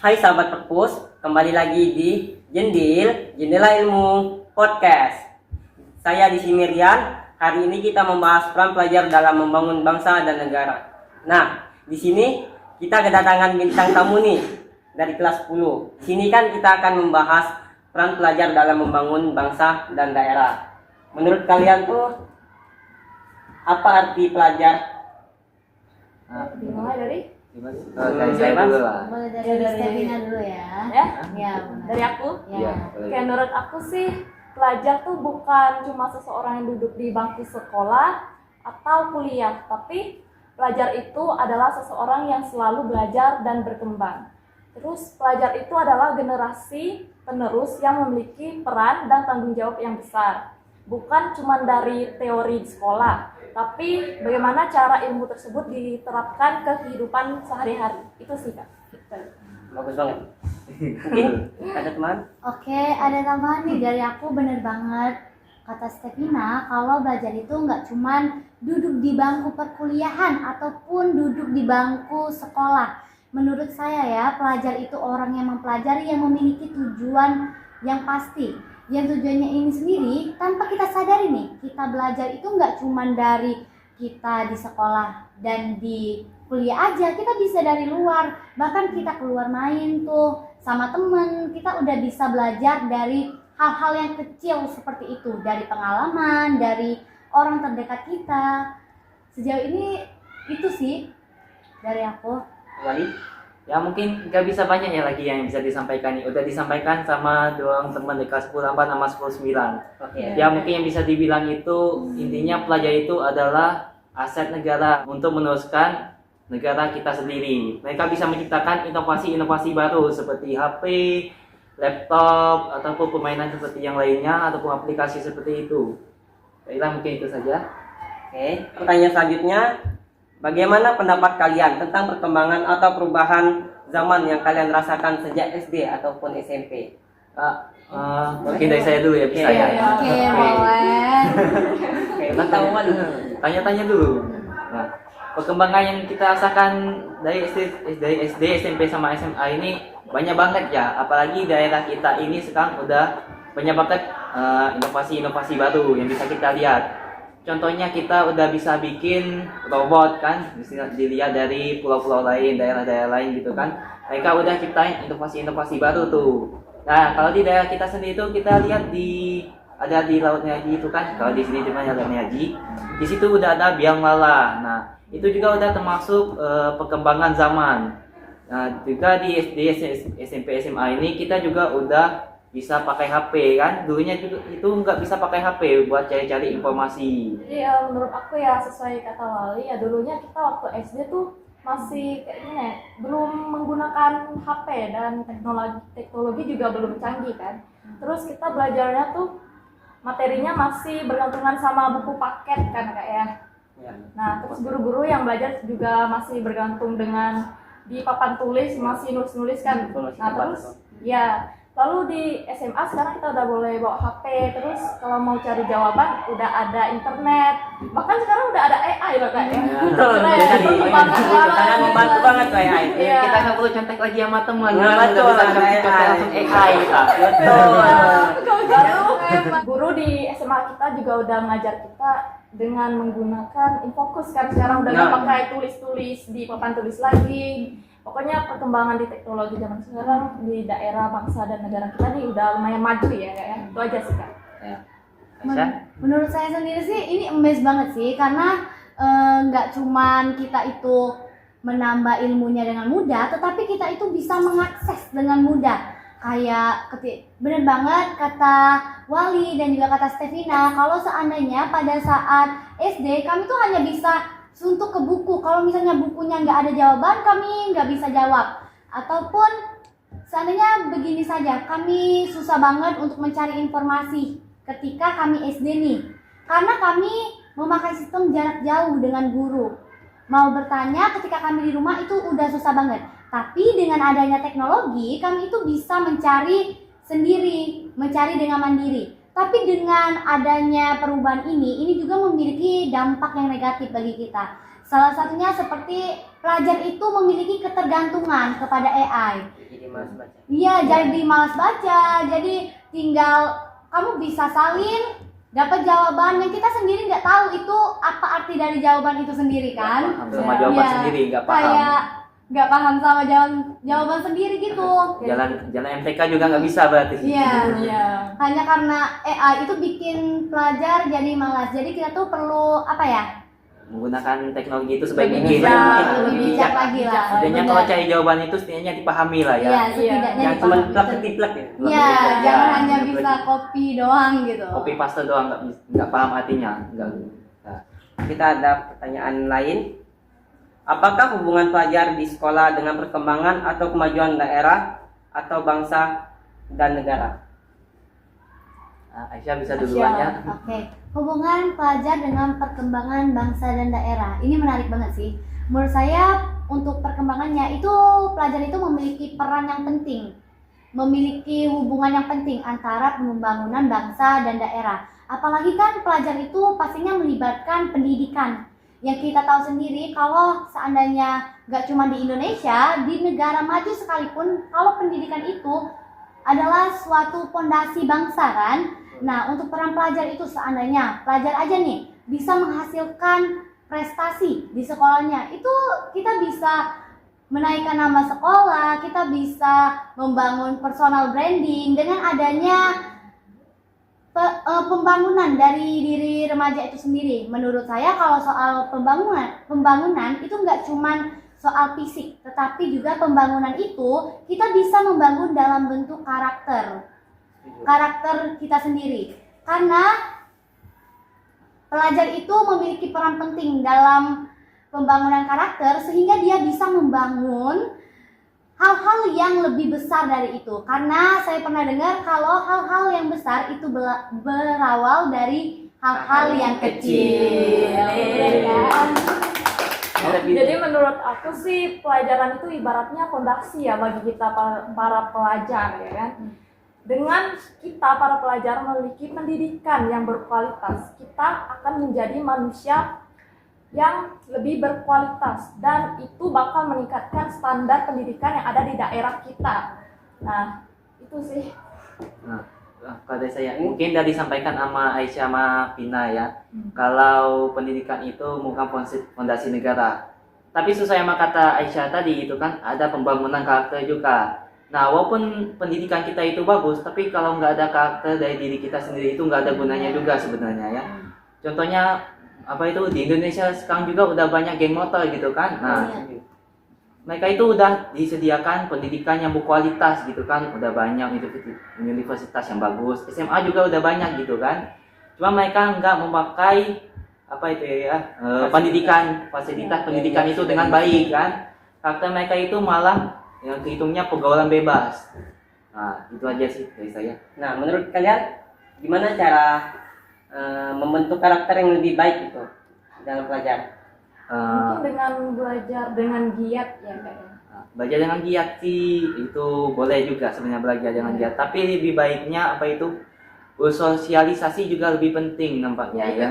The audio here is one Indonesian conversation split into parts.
Hai sahabat perpus, kembali lagi di Jendela Ilmu Podcast. Saya di sini Rian. Hari ini kita membahas peran pelajar dalam membangun bangsa dan negara. Nah, di sini kita kedatangan bintang tamu nih dari kelas 10. Sini kan kita akan membahas peran pelajar dalam membangun bangsa dan daerah. Menurut kalian tuh apa arti pelajar? Dimulai dari Saya dulu lah. mulai dari Stevina dulu ya. Ya? Ya, benar. Dari aku. Ya. Oke, menurut aku sih pelajar tuh bukan cuma seseorang yang duduk di bangku sekolah atau kuliah, tapi pelajar itu adalah seseorang yang selalu belajar dan berkembang. Terus pelajar itu adalah generasi penerus yang memiliki peran dan tanggung jawab yang besar. Bukan cuma dari teori di sekolah, tapi bagaimana cara ilmu tersebut diterapkan ke kehidupan sehari-hari. Itu sih, Kak. Bagus banget. Mungkin ada teman? Oke, ada tambahan nih dari aku, bener banget kata Stevina, kalau belajar itu nggak cuman duduk di bangku perkuliahan ataupun duduk di bangku sekolah. Menurut saya ya, pelajar itu orang yang mempelajari yang memiliki tujuan yang pasti. Yang tujuannya ini sendiri, tanpa kita sadari nih, kita belajar itu nggak cuman dari kita di sekolah dan di kuliah aja, kita bisa dari luar. Bahkan kita keluar main tuh sama temen, kita udah bisa belajar dari hal-hal yang kecil seperti itu, dari pengalaman, dari orang terdekat kita. Sejauh ini itu sih dari aku. Wali? Ya mungkin nggak bisa banyak ya lagi yang bisa disampaikan. Udah disampaikan sama dua orang teman di kelas 10 8 sama 10 9. Oke. Ya mungkin yang bisa dibilang itu intinya pelajar itu adalah aset negara untuk meneruskan negara kita sendiri. Mereka bisa menciptakan inovasi-inovasi baru seperti HP, laptop, ataupun permainan seperti yang lainnya, ataupun aplikasi seperti itu. Baiklah, mungkin itu saja. Oke, pertanyaan selanjutnya, bagaimana pendapat kalian tentang perkembangan atau perubahan zaman yang kalian rasakan sejak SD ataupun SMP? Mungkin dari saya dulu ya, bisa Oke, ya. ya. Oke, boleh. Oke, pertanyaan dulu. Tanya-tanya dulu. Nah, perkembangan yang kita rasakan dari SD, SMP sama SMA ini banyak banget ya. Apalagi daerah kita ini sekarang udah banyak banget inovasi-inovasi baru yang bisa kita lihat. Contohnya kita udah bisa bikin robot kan, bisa dilihat dari pulau-pulau lain, daerah-daerah lain gitu kan. Mereka udah ciptain inovasi-inovasi baru tuh. Nah, kalau di daerah kita sendiri tuh kita lihat ada di Laut Nyaji itu kan. Kalau di sini dimana Laut Nyaji, di situ udah ada biang lala. Nah, itu juga udah termasuk perkembangan zaman. Nah, juga di SD, SMP, SMA ini kita juga udah bisa pakai HP kan. Dulunya itu nggak bisa pakai HP buat cari-cari informasi. Jadi menurut aku ya sesuai kata Wali ya, dulunya kita waktu SD tuh masih kayak gini ya, belum menggunakan HP dan teknologi juga belum canggih kan. Terus kita belajarnya tuh materinya masih bergantungan sama buku paket kan Kak ya. Nah terus guru-guru yang belajar juga masih bergantung dengan di papan tulis, masih nulis-nulis kan. Nah terus ya, lalu di SMA sekarang kita udah boleh bawa HP, terus kalau mau cari jawaban udah ada internet, bahkan sekarang udah ada AI loh Kak ya. Jadi sangat membantu banget tuh AI. Iya. Kita nggak perlu contek lagi sama teman. Nah, Kita betul, udah bisa ada contek AI. langsung AI kita. Guru di SMA kita juga udah mengajar kita dengan menggunakan Infocus kan, sekarang udah nggak Nah. pakai tulis-tulis di papan tulis lagi. Pokoknya perkembangan di teknologi zaman sekarang di daerah bangsa dan negara kita nih udah lumayan maju ya Kak ya. Itu aja sih Kak. Aisyah? Menurut saya sendiri sih ini amazed banget sih, karena nggak cuman kita itu menambah ilmunya dengan mudah, tetapi kita itu bisa mengakses dengan mudah. Kayak bener banget kata Wali dan juga kata Stevina, kalau seandainya pada saat SD kami tuh hanya bisa suntuk ke buku. Kalau misalnya bukunya nggak ada jawaban, kami nggak bisa jawab. Ataupun seandainya begini saja, kami susah banget untuk mencari informasi ketika kami SD nih, karena kami memakai sistem jarak jauh dengan guru. Mau bertanya ketika kami di rumah itu udah susah banget. Tapi dengan adanya teknologi, kami itu bisa mencari sendiri, mencari dengan mandiri. Tapi dengan adanya perubahan ini juga memiliki dampak yang negatif bagi kita. Salah satunya seperti pelajar itu memiliki ketergantungan kepada AI. Jadi malas baca. Iya, jadi malas baca. Jadi tinggal kamu bisa salin, dapat jawaban yang kita sendiri nggak tahu itu apa arti dari jawaban itu sendiri kan? Nggak paham sama jawaban Iya. sendiri, nggak paham. Kayak nggak paham sama jawaban sendiri gitu. Jalan MTK juga nggak bisa berarti. Iya. Iya. Hanya karena AI itu bikin pelajar jadi malas. Jadi kita tuh perlu apa ya? Menggunakan teknologi itu sebaik Lebih mungkin. bijak, Lebih bijak lagi lah. Setidaknya Benar. kalau cari jawaban itu setidaknya dipahami lah ya. Iya, setidaknya Yang cuma dipahami. plak ketiplak ya. Iya, jangan Ya, hanya plek. bisa copy doang gitu. Copy paste doang nggak paham artinya. Nggak. Nah, Kita ada pertanyaan lain. Apakah hubungan pelajar di sekolah dengan perkembangan atau kemajuan daerah atau bangsa dan negara? Aisyah bisa duluan ya. Oke, hubungan pelajar dengan perkembangan bangsa dan daerah. Ini menarik banget sih. Menurut saya untuk perkembangannya itu pelajar itu memiliki peran yang penting. Memiliki hubungan yang penting antara pembangunan bangsa dan daerah. Apalagi kan pelajar itu pastinya melibatkan pendidikan. Yang kita tahu sendiri kalau seandainya nggak cuma di Indonesia, di negara maju sekalipun, kalau pendidikan itu adalah suatu fondasi bangsa kan. Nah, untuk peran pelajar itu seandainya pelajar aja nih bisa menghasilkan prestasi di sekolahnya, itu kita bisa menaikkan nama sekolah, kita bisa membangun personal branding dengan adanya pembangunan dari diri remaja itu sendiri. Menurut saya kalau soal pembangunan itu nggak cuman soal fisik, tetapi juga pembangunan itu kita bisa membangun dalam bentuk karakter kita sendiri. Karena pelajar itu memiliki peran penting dalam pembangunan karakter sehingga dia bisa membangun hal-hal yang lebih besar dari itu. Karena saya pernah dengar kalau hal-hal yang besar itu berawal dari hal-hal yang kecil. Ya kan? Jadi menurut aku sih pelajaran itu ibaratnya fondasi ya bagi kita para pelajar ya kan. Dengan kita para pelajar memiliki pendidikan yang berkualitas, kita akan menjadi manusia yang lebih berkualitas dan itu bakal meningkatkan standar pendidikan yang ada di daerah kita. Nah, itu sih. Nah, kalau dari saya mungkin udah disampaikan sama Aisyah sama Pina ya. Kalau pendidikan itu bukan fondasi negara. Tapi sesuai sama kata Aisyah tadi itu kan ada pembangunan karakter juga. Nah, walaupun pendidikan kita itu bagus, tapi kalau nggak ada karakter dari diri kita sendiri itu nggak ada gunanya juga sebenarnya ya. Contohnya apa itu di Indonesia sekarang juga udah banyak geng motor gitu kan. Nah, mereka itu udah disediakan pendidikan yang berkualitas gitu kan, udah banyak universitas yang bagus, SMA juga udah banyak gitu kan. Cuma mereka nggak memakai apa itu ya pendidikan fasilitas pendidikan itu dengan baik kan. Karakter mereka itu malah yang kehitungnya pergaulan bebas. Nah, itu aja sih dari saya. Nah, menurut kalian gimana cara membentuk karakter yang lebih baik itu dalam pelajar? Mungkin dengan belajar dengan giat ya kayaknya. Belajar dengan giat sih itu boleh juga sebenarnya belajar dengan giat. Tapi lebih baiknya apa itu bersosialisasi juga lebih penting nampaknya ya.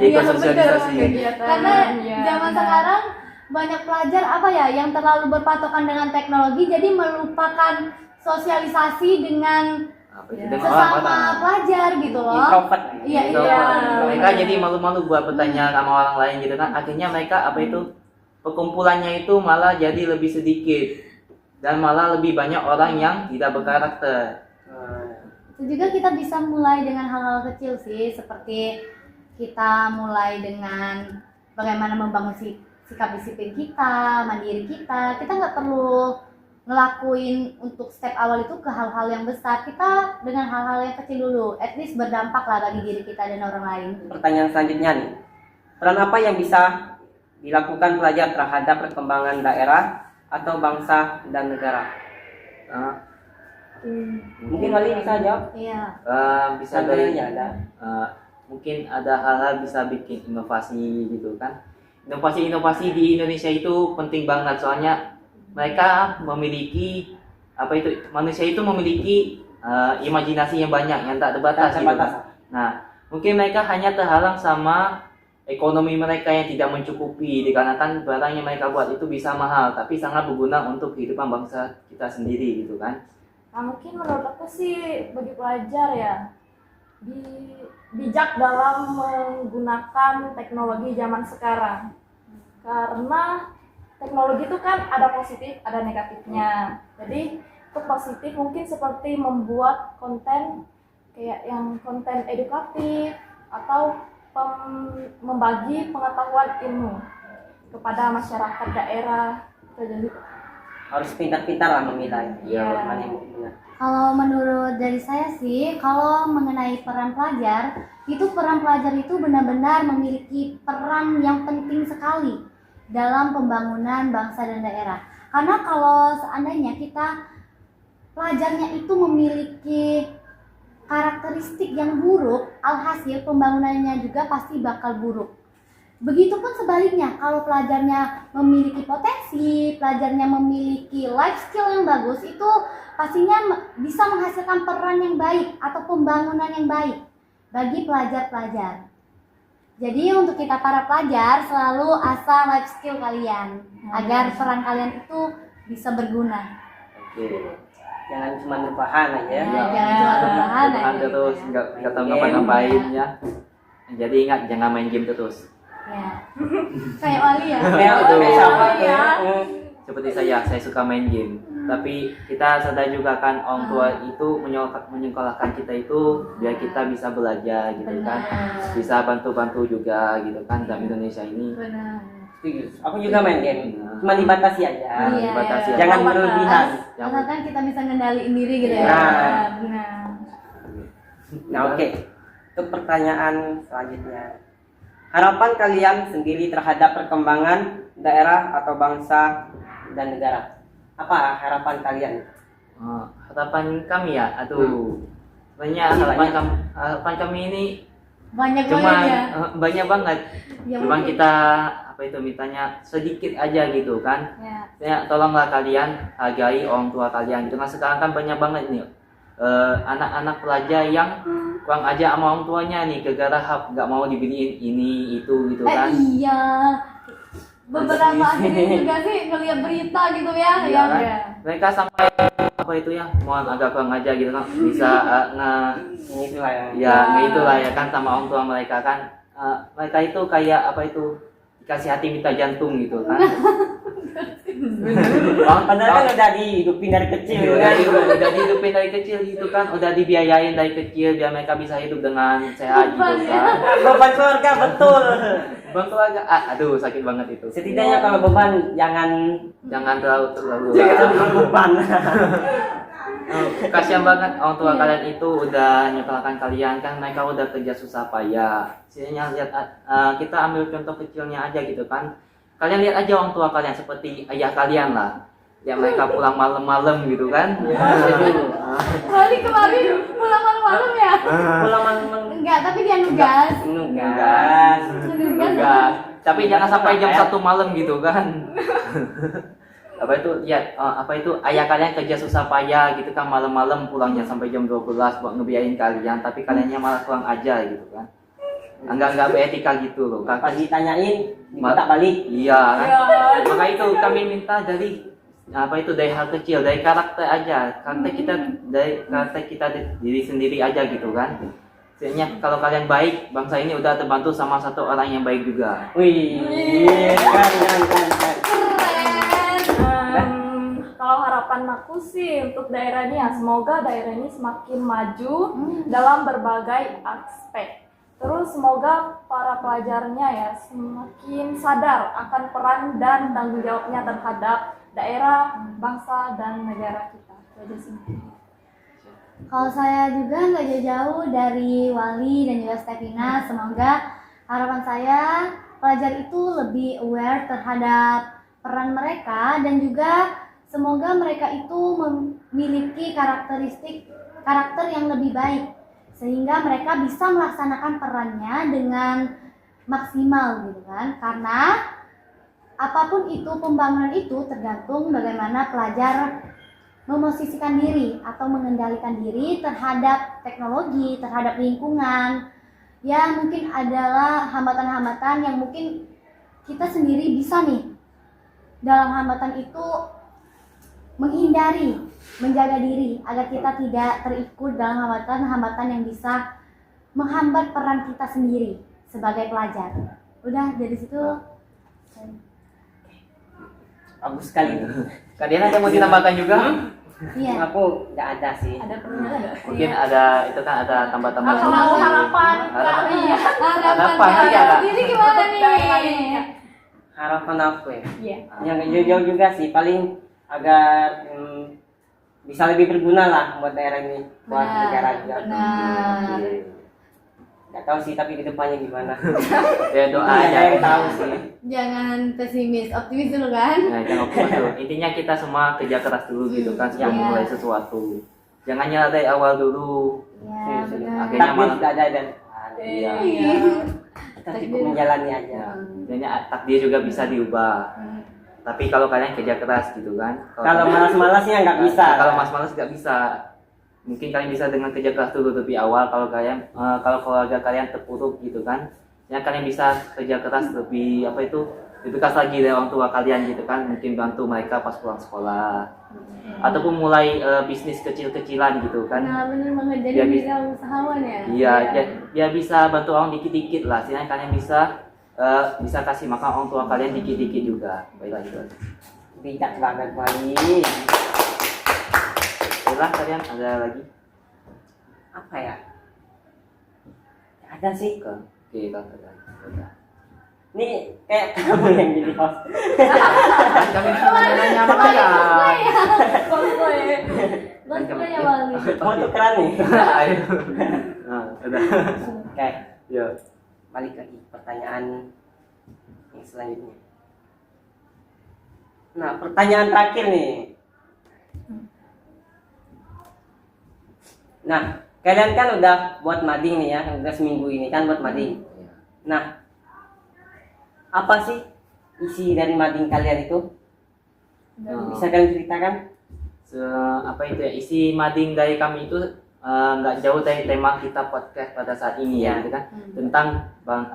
Ikut sosialisasi. Karena zaman sekarang banyak pelajar apa ya yang terlalu berpatokan dengan teknologi, jadi melupakan sosialisasi dengan Apa itu Ya. dengan sesama orang-orang. pelajar gitu loh. Introvert. Iya, Gitu. iya. Mereka jadi malu-malu buat bertanya sama orang lain gitu kan. Akhirnya mereka apa itu perkumpulannya itu malah jadi lebih sedikit dan malah lebih banyak orang yang tidak berkarakter. Itu juga kita bisa mulai dengan hal-hal kecil sih, seperti kita mulai dengan bagaimana membangun sikap disiplin kita, mandiri kita. Kita nggak perlu ngelakuin untuk step awal itu ke hal-hal yang besar. Kita dengan hal-hal yang kecil dulu, at least berdampak lah bagi diri kita dan orang lain. Pertanyaan selanjutnya nih. Peran apa yang bisa dilakukan pelajar terhadap perkembangan daerah atau bangsa dan negara? Mungkin kali bisa jawab. Iya. Bisa dari Contohnya ada. mungkin ada hal-hal bisa bikin inovasi gitu kan. Inovasi di Indonesia itu penting banget soalnya mereka memiliki apa itu manusia itu memiliki imajinasi yang banyak yang tak terbatas gitu kan. Nah, mungkin mereka hanya terhalang sama ekonomi mereka yang tidak mencukupi dikarenakan barang yang mereka buat itu bisa mahal tapi sangat berguna untuk kehidupan bangsa kita sendiri gitu kan. Nah, mungkin menurut aku sih bagi pelajar ya bijak dalam menggunakan teknologi zaman sekarang. Karena teknologi itu kan ada positif, ada negatifnya. Jadi untuk positif mungkin seperti membuat konten kayak yang konten edukatif atau membagi pengetahuan ilmu kepada masyarakat daerah. Jadi Harus pintar-pintar lah memilah. Iya. Mana yang benar. Kalau menurut dari saya sih, kalau mengenai peran pelajar, itu peran pelajar itu benar-benar memiliki peran yang penting sekali dalam pembangunan bangsa dan daerah. Karena kalau seandainya kita pelajarnya itu memiliki karakteristik yang buruk, alhasil pembangunannya juga pasti bakal buruk. Begitupun sebaliknya, kalau pelajarnya memiliki potensi, pelajarnya memiliki life skill yang bagus, itu pastinya bisa menghasilkan peran yang baik atau pembangunan yang baik bagi pelajar-pelajar. Jadi untuk kita para pelajar selalu asah life skill kalian agar peran kalian itu bisa berguna. Oke. Jangan cuma rebahan aja. Ya, jangan cuma rebahan Rebahan aja. terus nggak tahu ngapain ya. Jadi ingat jangan main game terus. Ya. Kayak Wali ya. Kayak Aduh. siapa Ya. Seperti saya suka main game. Tapi kita sadar juga kan orang tua itu menyekolahkan kita itu biar kita bisa belajar gitu kan. Benar. Bisa bantu-bantu juga gitu kan dalam Indonesia ini. Benar. Setuju. Aku juga main game. Cuma dibatasi aja. Iya. Dibatasi aja. Jangan berlebihan. Asalkan kita bisa ngendaliin diri gitu ya. Nah. Benar. Nah, oke. Untuk pertanyaan selanjutnya. Harapan kalian sendiri terhadap perkembangan daerah atau bangsa dan negara. Apa harapan kalian? Harapan kami ya, aduh. Banyak harapan kami ini Banyak cuma banget ya. banyak banget. Ya, Cuma mungkin. kita apa itu mintanya sedikit aja gitu kan. Ya. Ya, tolonglah kalian hargai orang tua kalian. Cuma sekarang kan banyak banget nih anak-anak pelajar yang kurang aja sama orang tuanya nih, gara-gara nggak mau dibeliin ini itu gitu kan. Iya. Beberapa akhir ini juga sih ngeliat berita gitu ya. Iya Ya. kan? Ya. Mereka sampai apa itu ya, mohon agak kurang aja gitu kan, bisa Itulah yang ya itulah ya kan sama orang tua mereka kan. Mereka itu kayak apa itu dikasih hati minta jantung gitu kan. padahal kan udah dihidupin dari kecil kan. udah dihidupin dari kecil gitu kan, udah dibiayain dari kecil biar mereka bisa hidup dengan sehat gitu kan. Beban keluarga betul. Bang keluarga, aduh sakit banget itu. Setidaknya kalau beban jangan Jangan terlalu terlalu beban. kasihan banget orang tua kalian itu udah nyekolahkan kalian kan, mereka udah kerja susah payah. Sebenarnya lihat kita ambil contoh kecilnya aja gitu kan. Kalian lihat aja orang tua kalian seperti ayah kalian lah. Ya mereka pulang malam-malam gitu kan. Wali kemarin pulang malam-malam ya? Pulang malam Enggak, tapi dia nugas. nugas. Enggak. Tapi jangan sampai jam 1 malam gitu kan. Apa itu lihat apa itu ayah kalian kerja susah payah gitu kan, malam-malam pulangnya sampai jam 12 buat ngebiayain kalian, tapi kaliannya malah kurang ajar gitu kan. Enggak beretika gitu loh. Pas ditanyain minta balik. Iya kan? Maka itu kami minta dari apa itu dari hal kecil, dari karakter aja. Karakter kita diri sendiri aja gitu kan. Sebenarnya kalau kalian baik, bangsa ini udah terbantu sama satu orang yang baik juga. Wih, keren. Kalau harapan aku sih untuk daerah ini ya, semoga daerah ini semakin maju dalam berbagai aspek. Terus semoga para pelajarnya ya semakin sadar akan peran dan tanggung jawabnya terhadap daerah, bangsa, dan negara kita. Itu aja sih. Kalau saya juga nggak jauh-jauh dari Wali dan juga Stevina, semoga harapan saya pelajar itu lebih aware terhadap peran mereka dan juga semoga mereka itu memiliki karakter yang lebih baik sehingga mereka bisa melaksanakan perannya dengan maksimal gitu kan, karena apapun itu pembangunan itu tergantung bagaimana pelajar memosisikan diri atau mengendalikan diri terhadap teknologi, terhadap lingkungan ya mungkin adalah hambatan-hambatan yang mungkin kita sendiri bisa nih dalam hambatan itu menghindari, menjaga diri agar kita tidak terikut dalam hambatan-hambatan yang bisa menghambat peran kita sendiri sebagai pelajar. Udah dari situ. Bagus sekali. Kalian ada mau ditambahkan juga? Iya. Aku nggak ada sih. Ada pertanyaan nggak? Mungkin ada itu kan ada tambah-tambahan. Kalau harapan Harapan. kalian. Harapan kalian aja, Kak. sendiri gimana nih? Harapan aku ya. Iya. Yang jauh-jauh juga sih, paling agar bisa lebih berguna lah buat daerah ini, buat negara juga. Benar. Nggak tahu sih tapi kedepannya gimana. Ya doa Nggak ada aja. yang tahu sih. Jangan pesimis, optimis dulu kan? Nah, jangan lupa tuh. Intinya kita semua kerja keras dulu gitu kan sebelum Iya. mulai sesuatu. Jangan nyala dari awal dulu. Ya, benar. Akhirnya Takdir malah- sudah ada dan Iya. kita cukup menjalani aja. Intinya takdir juga bisa diubah. Tapi kalau kalian kerja keras gitu kan. Kalau malas-malasnya nggak bisa. Kalau malas nggak bisa. Mungkin kalian bisa dengan kerja keras dulu lebih awal. Kalau kalian kalau keluarga kalian terpuruk gitu kan, ya kalian bisa kerja keras lebih lebih keras lagi dari orang tua kalian gitu kan. Mungkin bantu mereka pas pulang sekolah ataupun mulai bisnis kecil-kecilan gitu kan. Nah, benar banget. Jadi Dia bisa- bisa usahawan ya. Iya, dia bisa bantu orang dikit-dikit lah. Sehingga kalian bisa kasih makan orang tua kalian dikit-dikit juga. Baiklah itu. Bijak banget Wali. Baiklah kalian ada lagi? Apa ya? Nggak ada sih. Oke, kalau ada. Udah. Ini kayak kamu yang jadi host. Kami nanya sama kalian. Cosplay. Cosplay ya, Wali. Mau tukeran nih. Ayo. Nah, udah. Oke, Yuk. balik lagi pertanyaan yang selanjutnya. Nah, pertanyaan terakhir nih. Nah, kalian kan udah buat mading nih ya, udah seminggu ini kan buat mading. Nah, apa sih isi dari mading kalian itu? Bisa kalian ceritakan? Apa itu ya, isi mading dari kami itu nggak jauh dari tema kita podcast pada saat ini ya, gitu kan, tentang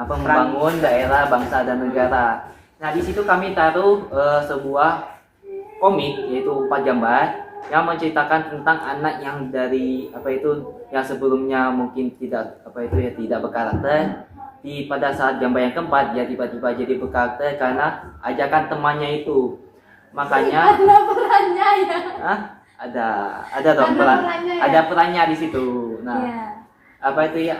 membangun daerah, bangsa dan negara. Nah di situ kami taruh sebuah komik yaitu 4 gambar yang menceritakan tentang anak yang dari yang sebelumnya mungkin tidak tidak berkarakter. Pada saat gambar yang keempat dia tiba-tiba jadi berkarakter karena ajakan temannya itu. Makanya Ada perannya ya. ada dong Ada peran, perannya ya? ada perannya di situ. Nah, Iya. apa itu ya?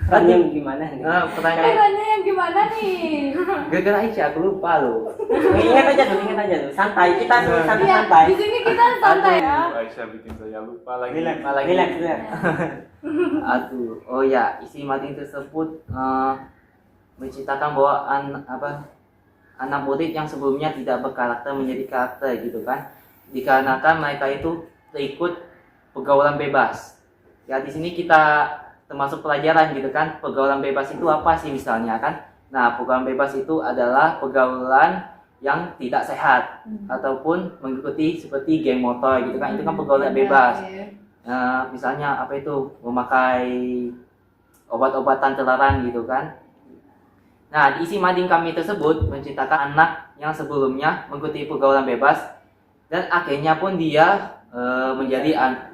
Perannya gimana nih? Perannya Perannya yang gimana nih? gara-gara Aisyah aku lupa loh. Ingat aja dulu, santai. Kita Iya, santai-santai. di sini kita santai ya. Aisyah bikin saya lupa lagi. Relax, Lagi. relax, relax. Aduh, oh ya, isi mading tersebut menceritakan bahwa anak murid yang sebelumnya tidak berkarakter menjadi karakter gitu kan, dikarenakan mereka itu terikut pergaulan bebas. Ya di sini kita termasuk pelajaran gitu kan, pergaulan bebas itu apa sih misalnya kan? Nah pergaulan bebas itu adalah pergaulan yang tidak sehat ataupun mengikuti seperti geng motor gitu kan, itu kan pergaulan bebas. Misalnya memakai obat-obatan terlarang gitu kan. Nah, di isi mading kami tersebut menceritakan anak yang sebelumnya mengikuti pergaulan bebas dan akhirnya pun dia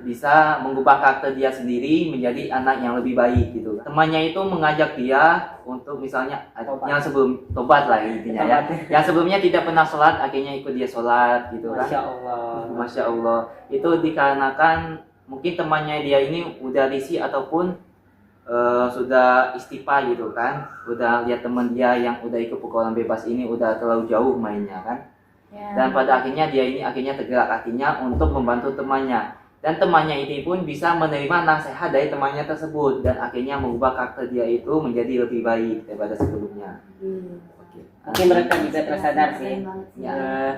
bisa mengubah karakter dia sendiri menjadi anak yang lebih baik gitu. Temannya itu mengajak dia untuk misalnya yang sebelum tobat lah intinya ya. Yang sebelumnya tidak pernah sholat akhirnya ikut dia sholat gitu kan. Masya Allah. Masya Allah. Itu dikarenakan mungkin temannya dia ini udah risih ataupun sudah istighfar gitu kan, udah lihat teman dia yang udah ikut pergaulan bebas ini udah terlalu jauh mainnya kan, dan pada akhirnya dia ini akhirnya tergerak hatinya untuk membantu temannya, dan temannya ini pun bisa menerima nasihat dari temannya tersebut dan akhirnya mengubah karakter dia itu menjadi lebih baik daripada sebelumnya. Oke. Mungkin mereka juga tersadar sih. Ya,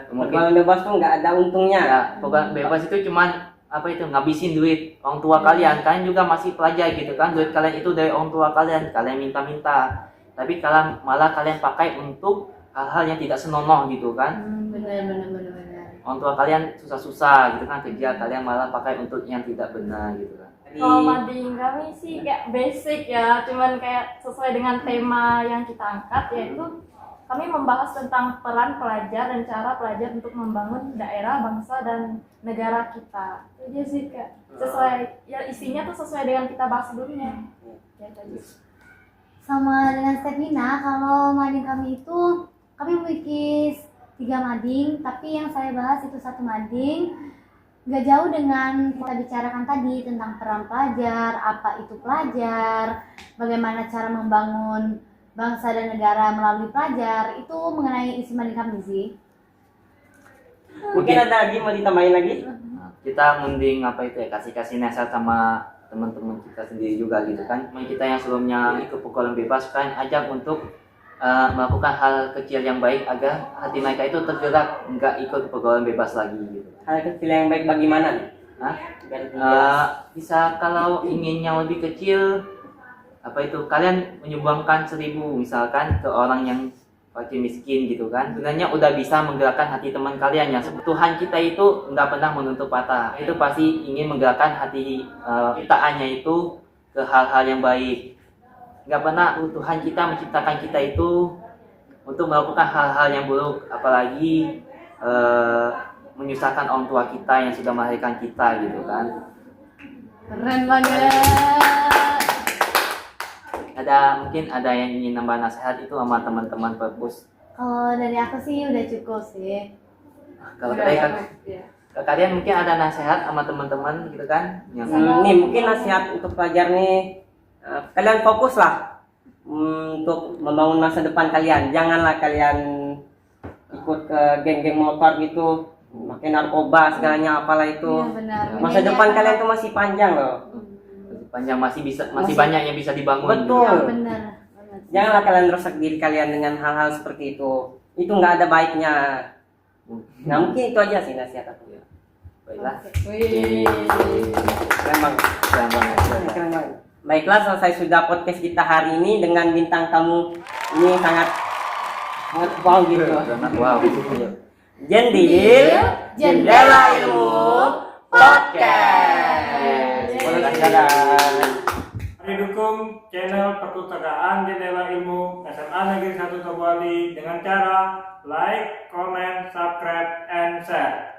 Pergaulan bebas tuh nggak ada untungnya. Ya, pergaulan bebas itu cuman ngabisin duit orang tua kalian juga masih pelajar gitu kan, duit kalian itu dari orang tua kalian minta-minta, tapi malah kalian pakai untuk hal-hal yang tidak senonoh gitu kan. Benar. orang tua kalian susah-susah gitu kan kerja, kalian malah pakai untuk yang tidak benar gitu kan. Kalau mading kami sih kayak basic ya, cuman kayak sesuai dengan tema yang kita angkat, yaitu kami membahas tentang peran pelajar dan cara pelajar untuk membangun daerah, bangsa, dan negara kita. Itu aja sih Kak. Sesuai, ya isinya tuh sesuai dengan kita bahas sebelumnya. Ya, tadi. Sama dengan Stevina, kalau mading kami itu kami memiliki 3 mading, tapi yang saya bahas itu 1 mading. Gak jauh dengan kita bicarakan tadi tentang peran pelajar, apa itu pelajar, bagaimana cara membangun bangsa dan negara melalui pelajar, itu mengenai isi mading kami sih. Mungkin ada lagi mau ditambahin lagi? Nah, kita mending apa itu ya, kasih nasihat sama teman-teman kita sendiri juga gitu kan. Teman kita yang sebelumnya ikut pukulan bebas kan, ajak untuk melakukan hal kecil yang baik agar hati mereka itu tergerak, nggak ikut pukulan bebas lagi gitu. Hal kecil yang baik bagaimana nih? Hah? Biar jelas. Bisa kalau inginnya lebih kecil, apa itu kalian menyumbangkan 1.000 misalkan ke orang yang fakir miskin gitu kan, sebenarnya udah bisa menggerakkan hati teman kalian. Yang Tuhan kita itu nggak pernah menuntut patah, itu pasti ingin menggerakkan hati ciptaannya itu ke hal-hal yang baik. Nggak pernah Tuhan kita menciptakan kita itu untuk melakukan hal-hal yang buruk, apalagi menyusahkan orang tua kita yang sudah melahirkan kita gitu kan. Keren banget. Mungkin ada yang ingin nambah nasihat itu sama teman-teman perpus. Kalau dari aku sih udah cukup sih. Kalau Udah kalian, cukup, ya. kalian mungkin ada nasihat sama teman-teman gitu kan yang Nih mungkin nasihat untuk pelajar nih, kalian fokuslah untuk membangun masa depan kalian. Janganlah kalian ikut ke geng-geng motor gitu, pakai narkoba segalanya apalah itu. Iya benar. Masa depan kalian tuh masih panjang loh. panjang masih banyak yang bisa dibangun. Betul. Iya benar. Janganlah kalian rusak diri kalian dengan hal-hal seperti itu. Itu nggak ada baiknya. Nah mungkin itu aja sih nasihat aku. Baiklah. Wih. Keren banget. Keren banget. Keren banget. Baiklah, selesai sudah podcast kita hari ini dengan bintang tamu ini sangat wow gitu. Wow. Jendil, Jendela Ilmu Podcast. Mari dukung channel Perpustakaan Jendela Ilmu SMA Negeri 1 Tobuali dengan cara like, comment, subscribe, and share.